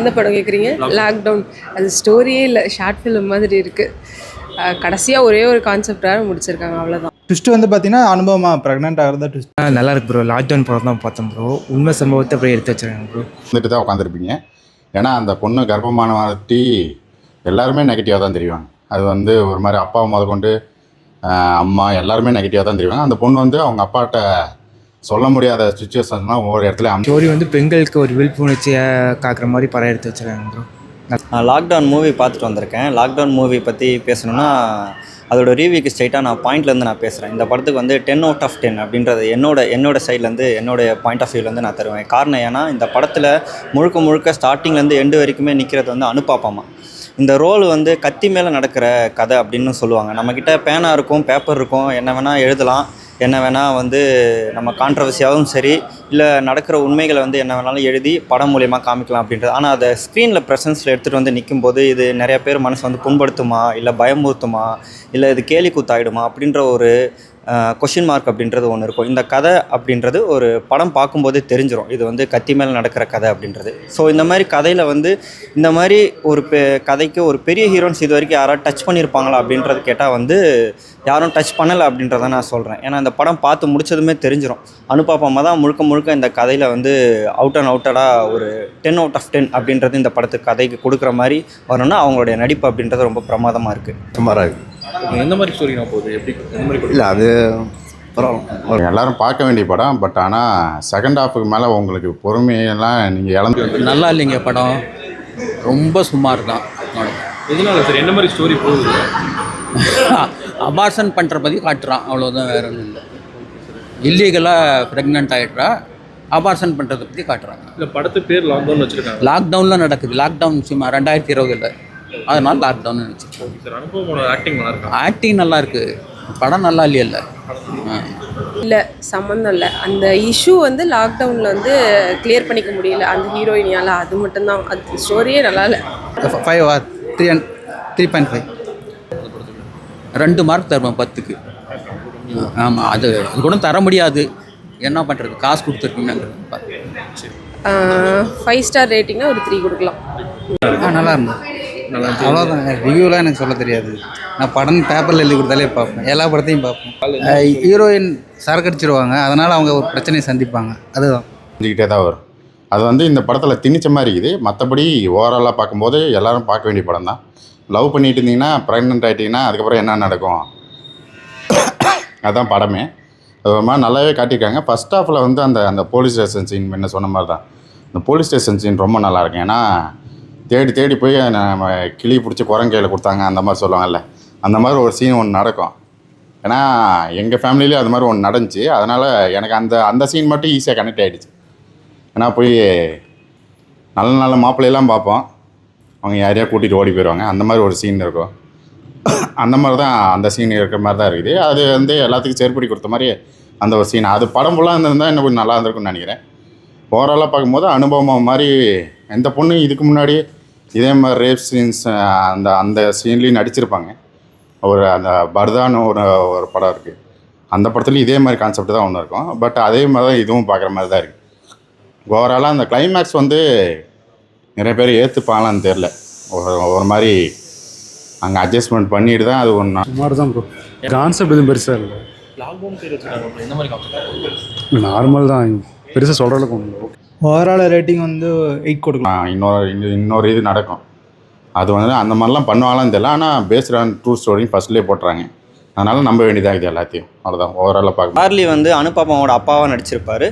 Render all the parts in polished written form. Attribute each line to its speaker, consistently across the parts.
Speaker 1: எந்த படம் கேட்குறீங்க? லாக்டவுன். அது ஸ்டோரியே இல்லை, ஷார்ட் ஃபிலிம் மாதிரி இருக்குது. கடைசியாக ஒரே ஒரு கான்செப்டாக முடிச்சிருக்காங்க, அவ்வளோதான்.
Speaker 2: ட்விஸ்ட் வந்து பார்த்தீங்கன்னா அனுபவமாக ப்ரெக்னென்ட் ஆகிறதா ட்விஸ்ட்.
Speaker 3: நல்லா இருக்கு ப்ரோ. லாக்டவுன் படம் தான் பார்த்தேன் ப்ரோ. உண்மை சம்பவத்தை அப்படியே எடுத்து வச்சுருக்காங்க ப்ரோ.
Speaker 4: வந்துட்டு தான் உட்காந்துருப்பீங்க. ஏன்னா அந்த பொண்ணு கர்ப்பமான வாட்டி எல்லாருமே நெகட்டிவாக தான் தெரிவாங்க. அது வந்து ஒரு மாதிரி அப்பாவை முதற்கொண்டு அம்மா எல்லாருமே நெகட்டிவாக தான் தெரிவாங்க. அந்த பொண்ணு வந்து அவங்க அப்பாட்ட சொல்ல முடியாத சுச்சுவேஷன்லாம் ஒவ்வொரு இடத்துல
Speaker 3: ஸ்டோரி வந்து பெண்களுக்கு ஒரு விழிப்புணர்ச்சியை காக்குற மாதிரி படம் எடுத்து வச்சுருக்காங்க ப்ரோ.
Speaker 5: நான் லாக்டவுன் மூவி பார்த்துட்டு வந்திருக்கேன். லாக்டவுன் மூவி பற்றி பேசணுன்னா அதோட ரிவ்யூக்கு ஸ்ட்ரைட்டாக நான் பாயிண்ட்லேருந்து நான் பேசுகிறேன். இந்த படத்துக்கு வந்து 10/10 அப்படின்றது என்னோட சைட்லேருந்து என்னோடய பாயிண்ட் ஆஃப் வியூலேருந்து நான் தருவேன். காரணம் ஏன்னா இந்த படத்தில் முழுக்க ஸ்டார்டிங்லேருந்து எண்டு வரைக்குமே நிற்கிறது வந்து அனுபாப்பாமா. இந்த ரோல் வந்து கத்தி மேலே நடக்கிற கதை அப்படின்னு சொல்லுவாங்க. நம்மக்கிட்ட பேனா இருக்கும், பேப்பர் இருக்கும், என்ன வேணால் எழுதலாம், என்ன வேணால் வந்து நம்ம கான்ட்ரவர்சியாகவும் சரி இல்லை நடக்கிற உண்மைகளை வந்து என்ன வேணாலும் எழுதி படம் மூலயமா காமிக்கலாம் அப்படின்றது. ஆனால் அதை ஸ்க்ரீனில் ப்ரெசன்ஸில் எடுத்துகிட்டு வந்து நிற்கும்போது இது நிறையா பேர் மனசு வந்து புண்படுத்துமா, இல்லை பயமுறுத்துமா, இல்லை இது கேலி கூத்தாயிடுமா அப்படின்ற ஒரு கொஷின் மார்க் அப்படின்றது ஒன்று இருக்கும். இந்த கதை அப்படின்றது ஒரு படம் பார்க்கும்போதே தெரிஞ்சிடும், இது வந்து கத்தி மேலே நடக்கிற கதை அப்படின்றது. ஸோ இந்த மாதிரி கதையில் வந்து இந்த மாதிரி ஒரு கதைக்கு ஒரு பெரிய ஹீரோன்ஸ் இது வரைக்கும் யாராவது டச் பண்ணியிருப்பாங்களா அப்படின்றது கேட்டால் வந்து யாரும் டச் பண்ணலை அப்படின்றத நான் சொல்கிறேன். ஏன்னா இந்த படம் பார்த்து முடிச்சதுமே தெரிஞ்சிடும். அனுபாப்பாமா தான் முழுக்க இந்த கதையில் வந்து அவுட்டடாக ஒரு 10/10 அப்படின்றது இந்த படத்துக்கு கதைக்கு கொடுக்குற மாதிரி வரணும்னா அவங்களுடைய நடிப்பு அப்படின்றது ரொம்ப பிரமாதமாக இருக்குது.
Speaker 6: சுமாராக இருக்குது.
Speaker 7: எந்த மாதிரி ஸ்டோரி நான் போகுது எப்படி
Speaker 6: இல்லை அது பரவாயில்ல,
Speaker 4: எல்லாரும் பார்க்க வேண்டிய படம். பட் ஆனால் செகண்ட் ஹாஃபுக்கு மேலே உங்களுக்கு பொறுமையெல்லாம் நீங்கள் இழந்து
Speaker 8: நல்லா இல்லைங்க படம், ரொம்ப சுமார் தான்.
Speaker 7: எதனால சார், என்ன மாதிரி ஸ்டோரி போகுது?
Speaker 8: அபார்ஷன் பண்ணுற பற்றி காட்டுறான், அவ்வளோதான், வேற ஒன்றும் இல்லை. இல்லீகலாக ப்ரெக்னென்ட் ஆகிடுறா, அபார்ஷன் பண்ணுறதை பற்றி காட்டுறாங்க.
Speaker 7: இந்த படத்து பேர் லாக்டவுன் வச்சுருக்காங்க.
Speaker 8: லாக்டவுனில் நடக்குது. லாக்டவுன் சும்மா 2020 அதனால் லாக்டவுன் வச்சுருக்கோம்.
Speaker 7: சார் அனுபவம் ஆக்டிங் நல்லா இருக்கு.
Speaker 8: ஆக்டிங் நல்லா இருக்குது, படம் நல்லா இல்லையல்ல.
Speaker 1: இல்லை, சம்மந்தம் இல்லை. அந்த இஷ்யூ வந்து லாக்டவுனில் வந்து கிளியர் பண்ணிக்க முடியல அந்த ஹீரோயினியால், அது மட்டும்தான். அது ஸ்டோரியே நல்லா இல்லை.
Speaker 2: 5 or 3.5
Speaker 8: 2 மார்க் தருவேன் 10க்கு. ஆமாம், அது கூட தர முடியாது, என்ன பண்ணுறது, காசு கொடுத்துருக்கீங்க.
Speaker 1: 5 ஸ்டார் ரேட்டிங்னா ஒரு 3 கொடுக்கலாம்.
Speaker 2: நல்லா இருந்தது. அவ்வளோதான், ரிவ்யூலாம் எனக்கு சொல்ல தெரியாது. நான் படம் பேப்பரில் எழுதி கொடுத்தாலே பார்ப்பேன், எல்லா படத்தையும் பார்ப்பேன். ஹீரோயின் சரக்கடிச்சிருவாங்க, அதனால் அவங்க ஒரு பிரச்சனையை சந்திப்பாங்க, அதுதான்
Speaker 4: செஞ்சுக்கிட்டே தான் வரும். அது வந்து இந்த படத்தில் திணிச்ச மாதிரி இருக்குது. மற்றபடி ஓவராலாக பார்க்கும்போது எல்லோரும் பார்க்க வேண்டிய படம் தான். லவ் பண்ணிட்டு இருந்தீங்கன்னா, ப்ரெக்னென்ட் ஆகிட்டிங்கன்னா அதுக்கப்புறம் என்ன நடக்கும், அதுதான் படமே. அது ஒரு மாதிரி நல்லாவே காட்டியிருக்காங்க. ஃபஸ்ட் ஹாஃபில் வந்து அந்த போலீஸ் ஸ்டேஷன் சீன் என்ன சொன்ன மாதிரி தான். இந்த போலீஸ் ஸ்டேஷன் சீன் ரொம்ப நல்லாயிருக்கும். ஏன்னா தேடி போய் நம்ம கிளி பிடிச்சி குரங்கையில் கொடுத்தாங்க அந்த மாதிரி சொல்லுவாங்கல்ல, அந்த மாதிரி ஒரு சீன் ஒன்று நடக்கும். ஏன்னா எங்கள் ஃபேமிலியிலே அது மாதிரி ஒன்று நடந்துச்சு. அதனால் எனக்கு அந்த சீன் மட்டும் ஈஸியாக கனெக்ட் ஆகிடுச்சு. ஏன்னா போய் நல்ல மாப்பிள்ளையெல்லாம் பார்ப்போம், அவங்க யாரையா கூட்டிகிட்டு ஓடி போயிடுவாங்க, அந்த மாதிரி ஒரு சீன் இருக்கும். அந்த மாதிரி தான் அந்த சீன் இருக்கிற மாதிரி தான் இருக்குது. அது வந்து எல்லாத்துக்கும் செயற்படி கொடுத்த மாதிரி அந்த ஒரு சீன், அது படம் ஃபுல்லாக இருந்திருந்தால் இன்னும் கொஞ்சம் நல்லா இருந்திருக்குன்னு நினைக்கிறேன். ஓவராலாக பார்க்கும்போது அனுபவம் மாதிரி எந்த பொண்ணு இதுக்கு முன்னாடி இதே மாதிரி ரேப் சீன்ஸ் அந்த சீன்லேயும் நடிச்சிருப்பாங்க. அந்த பர்தான்னு ஒரு படம் இருக்குது, அந்த படத்துலேயும் இதே மாதிரி கான்செப்ட் தான் ஒன்று இருக்கும். பட் அதே மாதிரி தான் இதுவும் பார்க்குற மாதிரி தான் இருக்குது. ஓவராலாக அந்த கிளைமேக்ஸ் வந்து நிறைய பேர் ஏற்றுப்பாங்களான்னு தெரில, ஒரு மாதிரி அங்கே அட்ஜஸ்ட்மெண்ட் பண்ணிட்டு தான் அது ஒன்று
Speaker 9: சுமார் தான் ப்ரோ. கான்செப்ட் எதுவும் பெருசாக இல்லை,
Speaker 7: லாக்டவுன் பேர் வச்சுருக்காங்க. எந்த மாதிரி கான்செப்ட்?
Speaker 9: நார்மல் தான், பெருசாக சொல்கிற அளவுக்கு ஒன்று.
Speaker 2: ஓவரால் ரேட்டிங் வந்து 8 கொடுக்கலாம்.
Speaker 4: இன்னொரு இது நடக்கும், அது வந்து அந்த மாதிரிலாம் பண்ணுவாங்களான்னு தெரியல. ஆனால் பேஸ்ட் ஆன் ட்ரூ ஸ்டோரின்னு ஃபஸ்ட்லேயே போட்டுறாங்க, அதனால் நம்ப வேண்டியதாக இது எல்லாத்தையும். அவ்வளோதான் ஓவராலாக பார்க்க.
Speaker 5: சார்லி வந்து அனுபாப்பாவோட அப்பாவாக நடிச்சிருப்பார்.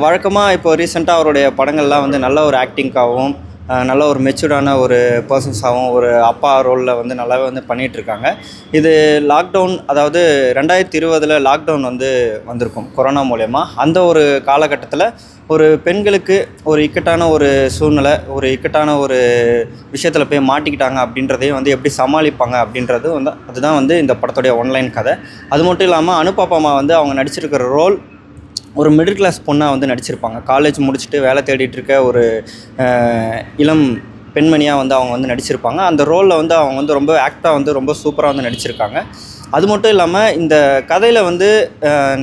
Speaker 5: வழக்கமாக இப்போ ரீசெண்டாக அவருடைய படங்கள்லாம் வந்து நல்ல ஒரு ஆக்டிங்காகவும் நல்ல ஒரு மெச்சூர்டான ஒரு பர்சன்ஸாகவும் ஒரு அப்பா ரோலில் வந்து நல்லாவே வந்து பண்ணிகிட்ருக்காங்க. இது லாக்டவுன், அதாவது 2020 லாக்டவுன் வந்து வந்திருக்கும் கொரோனா மூலயமா. அந்த ஒரு காலகட்டத்தில் ஒரு பெண்களுக்கு ஒரு இக்கட்டான ஒரு சூழ்நிலை, ஒரு இக்கட்டான ஒரு விஷயத்தில் போய் மாட்டிக்கிட்டாங்க அப்படின்றதையும் வந்து எப்படி சமாளிப்பாங்க அப்படின்றது வந்து அதுதான் வந்து இந்த படத்துடைய ஒன்லைன் கதை. அது மட்டும் இல்லாமல் அனுபாப்பாமா வந்து அவங்க நடிச்சிருக்கிற ரோல் ஒரு மிடில் கிளாஸ் பொண்ணாக வந்து நடிச்சிருப்பாங்க. காலேஜ் முடிச்சுட்டு வேலை தேடிட்டு இருக்க ஒரு இளம் பெண்மணியாக வந்து அவங்க வந்து நடிச்சிருப்பாங்க. அந்த ரோலில் வந்து அவங்க வந்து ரொம்ப ஆக்டாக வந்து ரொம்ப சூப்பராக வந்து நடிச்சிருக்காங்க. அது மட்டும் இல்லாமல் இந்த கதையில் வந்து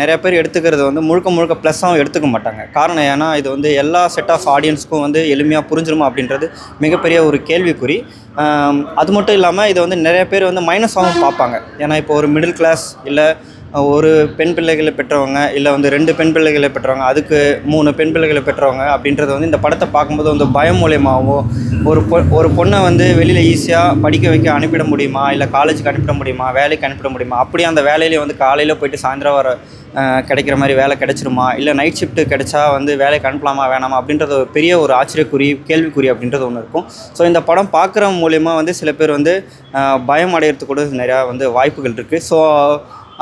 Speaker 5: நிறைய பேர் எடுத்துக்கிறது வந்து முழுக்க முழுக்க ப்ளஸ்ஸாகவும் எடுத்துக்க மாட்டாங்க. காரணம் ஏன்னா இது வந்து எல்லா செட் ஆஃப் ஆடியன்ஸ்க்கும் வந்து எளிமையாக புரிஞ்சிருமா அப்படின்றது மிகப்பெரிய ஒரு கேள்விக்குறி. அது மட்டும் இல்லாமல் இதை வந்து நிறைய பேர் வந்து மைனஸாகவும் பார்ப்பாங்க. ஏன்னா இப்போ ஒரு மிடில் கிளாஸ் இல்லை ஒரு பெண் பிள்ளைகளை பெற்றவங்க இல்லை வந்து 2 பெண் பிள்ளைகளை பெற்றவங்க அதுக்கு 3 பெண் பிள்ளைகளை பெற்றவங்க அப்படின்றது வந்து இந்த படத்தை பார்க்கும்போது வந்து பயம் மூலியமாகவோ ஒரு பொண்ணை வந்து வெளியில் ஈஸியாக படிக்க வைக்க அனுப்பிட முடியுமா, இல்லை காலேஜுக்கு அனுப்பிட முடியுமா, வேலைக்கு அனுப்பிட முடியுமா, அப்படியே அந்த வேலையிலே வந்து காலையில் போயிட்டு சாயந்தரம் வர கிடைக்கிற மாதிரி வேலை கிடைச்சிருமா, இல்லை நைட் ஷிஃப்ட்டு கிடைச்சா வந்து வேலைக்கு அனுப்பலாமா வேணாமா அப்படின்றது ஒரு பெரிய ஒரு ஆச்சரியக்குறி கேள்விக்குறி அப்படின்றது ஒன்று இருக்கும். ஸோ இந்த படம் பார்க்குற மூலயமா வந்து சில பேர் வந்து பயம் அடையிறதுக்கு கூட நிறையா வந்து வாய்ப்புகள் இருக்குது. ஸோ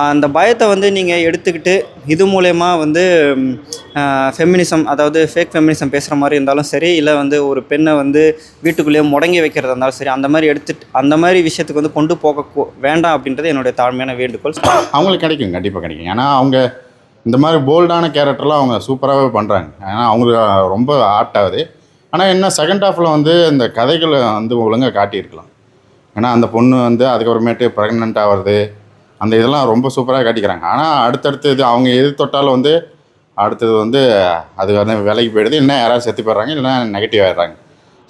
Speaker 5: அந்த பயத்தை வந்து நீங்கள் எடுத்துக்கிட்டு இது மூலயமா வந்து ஃபெமினிசம், அதாவது ஃபேக் ஃபெமினிசம் பேசுகிற மாதிரி இருந்தாலும் சரி, இல்லை வந்து ஒரு பெண்ணை வந்து வீட்டுக்குள்ளேயே முடங்கி வைக்கிறதா இருந்தாலும் சரி, அந்த மாதிரி எடுத்துட்டு அந்த மாதிரி விஷயத்துக்கு வந்து கொண்டு போக வேண்டாம் அப்படின்றது என்னுடைய தாழ்மையான வேண்டுகோள்.
Speaker 4: அவங்களுக்கு கிடைக்கும், கண்டிப்பாக கிடைக்கும். ஏன்னா அவங்க இந்த மாதிரி போல்டான கேரக்டர்லாம் அவங்க சூப்பராகவே பண்ணுறாங்க. ஏன்னா அவங்களுக்கு ரொம்ப ஆப்ட் ஆகுது. ஆனால் என்ன செகண்ட் ஹாஃபில் வந்து இந்த கதைகளை வந்து ஒழுங்காக காட்டியிருக்கலாம். ஏன்னா அந்த பொண்ணு வந்து அதுக்கப்புறமேட்டு ப்ரெக்னென்ட் ஆகிறது அந்த இதெல்லாம் ரொம்ப சூப்பராக காட்டிக்கிறாங்க. ஆனால் அடுத்தடுத்து இது அவங்க எது தொட்டாலும் வந்து அடுத்தது வந்து அது வந்து விலைக்கு போயிடுது, இல்லைன்னா யாராவது செத்து போயிடுறாங்க, இல்லைன்னா நெகட்டிவ் ஆகிடுறாங்க.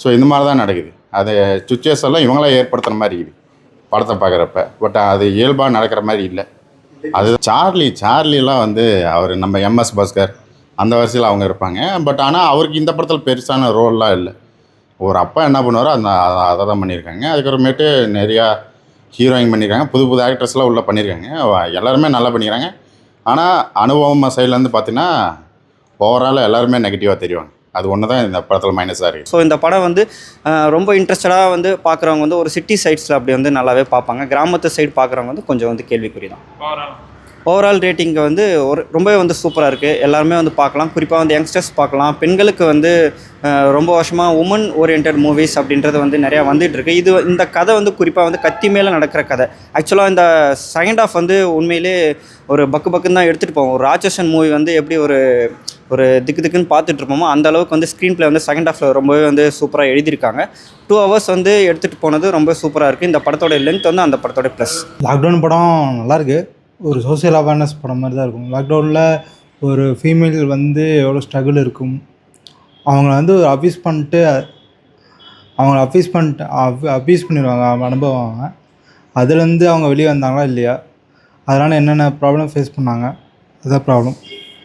Speaker 4: ஸோ இந்த மாதிரி தான் நடக்குது. அது சுச்சுவேஷன் எல்லாம் இவங்களாம் ஏற்படுத்துகிற மாதிரி இருக்குது படத்தை பார்க்குறப்ப. பட் அது இயல்பாக நடக்கிற மாதிரி இல்லை. அது சார்லிலாம் வந்து அவர் நம்ம எம்எஸ் பாஸ்கர் அந்த வரிசையில் அவங்க இருப்பாங்க. பட் ஆனால் அவருக்கு இந்த படத்தில் பெருசான ரோல்லாம் இல்லை. ஒரு அப்பா என்ன பண்ணுவாரோ அதை தான் பண்ணியிருக்காங்க. அதுக்கப்புறமேட்டு நிறையா ஹீரோயின் பண்ணியிருக்காங்க, புது ஆக்ட்ரஸ்லாம் உள்ளே பண்ணியிருக்காங்க. எல்லாருமே நல்லா பண்ணிக்கிறாங்க. ஆனால் அனுபவம் சைட்லேருந்து பார்த்தீங்கன்னா ஓவரால் எல்லாருமே நெகட்டிவாக தெரிவாங்க. அது ஒன்று தான் இந்த படத்தில் மைனஸாக இருக்குது.
Speaker 5: ஸோ இந்த படம் வந்து ரொம்ப இன்ட்ரெஸ்டடாக வந்து பார்க்குறவங்க வந்து ஒரு சிட்டி சைட்ஸில் அப்படி வந்து நல்லாவே பார்ப்பாங்க. கிராமத்து சைடு பார்க்குறவங்க வந்து கொஞ்சம் வந்து கேள்விக்குறி தான். ஓவரால் ரேட்டிங்கை வந்து ரொம்பவே வந்து சூப்பராக இருக்குது. எல்லாருமே வந்து பார்க்கலாம். குறிப்பாக வந்து யங்ஸ்டர்ஸ் பார்க்கலாம். பெண்களுக்கு வந்து ரொம்ப வருஷமாக உமன் ஓரியன்ட் மூவிஸ் அப்படின்றது வந்து நிறையா வந்துகிட்ருக்கு. இந்த கதை வந்து குறிப்பாக வந்து கத்தி மேலே நடக்கிற கதை. ஆக்சுவலாக இந்த செகண்ட் ஹாஃப் வந்து உண்மையிலே ஒரு பக்குன்னு தான் எடுத்துகிட்டு போவோம். ஒரு ராட்சசன் மூவி வந்து எப்படி ஒரு திக்குன்னு பார்த்துட்டு இருப்போமோ அந்த அளவுக்கு வந்து ஸ்க்ரீன் பிளே வந்து செகண்ட் ஹாஃபில் ரொம்பவே வந்து சூப்பராக எழுதியிருக்காங்க. 2 hours வந்து எடுத்துகிட்டு போனது ரொம்ப சூப்பராக இருக்குது. இந்த படத்தோட லென்த் வந்து அந்த படத்தோட ப்ளஸ்.
Speaker 10: லாக்டவுன் படம் நல்லாயிருக்கு. ஒரு சோசியல் அவேர்னஸ் படம் மாதிரி தான் இருக்கும். லாக்டவுனில் ஒரு ஃபீமேல் வந்து எவ்வளோ ஸ்ட்ரகிள் இருக்கும், அவங்கள வந்து அப்யூஸ் பண்ணிடுவாங்க, அனுபவாங்க. அதுலேருந்து அவங்க வெளியே வந்தாங்களா இல்லையா, அதனால் என்னென்ன ப்ராப்ளம் ஃபேஸ் பண்ணாங்க, அதுதான் ப்ராப்ளம்.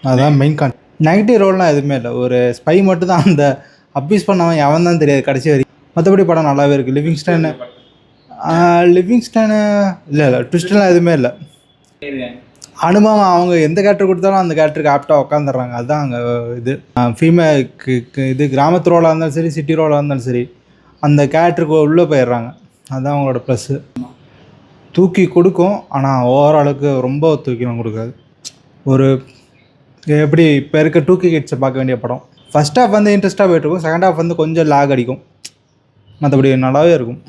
Speaker 10: அதுதான் மெயின் நெகட்டிவ் ரோல்லாம் எதுவுமே இல்லை. ஒரு ஸ்பை மட்டும் தான் அந்த அப்யூஸ் பண்ணவன் எவன் தான் தெரியாது கடைசி வரைக்கும். மற்றபடி படம் நல்லாவே இருக்குது. லிவிங்ஸ்டனு இல்லை ட்விஸ்ட்லாம் எதுவுமே இல்லை. அனுபவம் அவங்க எந்த கேரக்டர் கொடுத்தாலும் அந்த கேரக்டருக்கு ஆப்டாக உட்காந்துடுறாங்க. அதுதான் அங்கே இது ஃபீமேலுக்கு இது கிராமத்து ரோலாக இருந்தாலும் சரி, சிட்டி ரோலாக இருந்தாலும் சரி, அந்த கேரக்டருக்கு உள்ளே போயிடுறாங்க. அதுதான் அவங்களோட ப்ளஸ்ஸு. தூக்கி கொடுக்கும், ஆனால் ஓவராலுக்கு ரொம்ப தூக்கிலாம் கொடுக்காது. ஒரு எப்படி இப்போ இருக்க 2K கிட்ஸை பார்க்க வேண்டிய படம். ஃபஸ்ட் ஹாஃப் வந்து இன்ட்ரெஸ்ட்டாக போய்ட்டுருக்கும், செகண்ட் ஹாஃப் வந்து கொஞ்சம் லேக் அடிக்கும். மற்றபடி நல்லாவே இருக்கும்.